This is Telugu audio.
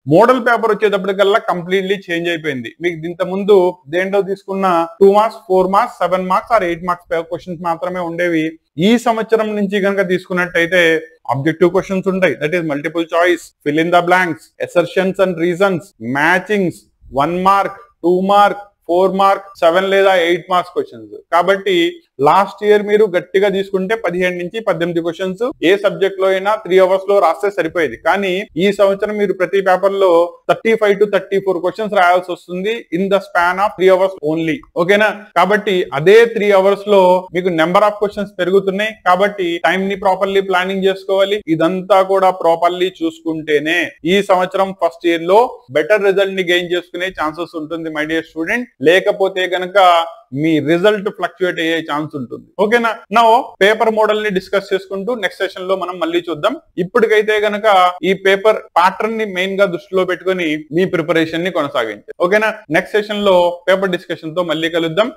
మోడల్ పేపర్ వచ్చేటప్పటికల్లా కంప్లీట్లీ చేంజ్ అయిపోయింది. మీకు ఇంత ముందు దేంట్లో తీసుకున్న 2 marks 4 marks 7 marks or 8 marks questions మాత్రమే ఉండేవి. ఈ సంవత్సరం నుంచి కనుక తీసుకున్నట్టయితే ఆబ్జెక్టివ్ క్వశ్చన్స్ ఉంటాయి, that is multiple choice, fill in the blanks, assertions and reasons, matchings, 1 mark 2 mark 4 mark 7 లేదా 8 మార్క్స్ క్వశ్చన్స్. కాబట్టి లాస్ట్ ఇయర్ మీరు గట్టిగా తీసుకుంటే 17 నుంచి 18 క్వశ్చన్స్ ఏ సబ్జెక్ట్ లో అయినా 3 అవర్స్ లో రాస్తే సరిపోయేది. కానీ ఈ సంవత్సరం మీరు ప్రతి పేపర్ లో 35 to 34 క్వశ్చన్స్ రాయాల్సి వస్తుంది in the span of 3 hours only. ఓకేనా? కాబట్టి అదే 3 అవర్స్ లో మీకు నెంబర్ ఆఫ్ క్వశ్చన్స్ పెరుగుతున్నాయి. కాబట్టి టైం ని ప్రాపర్లీ ప్లానింగ్ చేసుకోవాలి. ఇదంతా కూడా ప్రాపర్లీ చూసుకుంటేనే ఈ సంవత్సరం ఫస్ట్ ఇయర్ లో బెటర్ రిజల్ట్ ని గెయిన్ చేసుకునే ఛాన్సెస్ ఉంటుంది మై డియర్ స్టూడెంట్. లేకపోతే గనక మీ రిజల్ట్ ఫ్లక్చుయేట్ అయ్యే ఛాన్స్ ఉంటుంది. ఓకేనా? నౌ పేపర్ మోడల్ ని డిస్కస్ చేసుకుంటూ నెక్స్ట్ సెషన్ లో మనం మళ్ళీ చూద్దాం. ఇప్పటికైతే గనక ఈ పేపర్ ప్యాటర్న్ ని మెయిన్ గా దృష్టిలో పెట్టుకుని మీ ప్రిపరేషన్ ని కొనసాగించండి. ఓకేనా? నెక్స్ట్ సెషన్ లో పేపర్ డిస్కషన్ తో మళ్ళీ కలుద్దాం.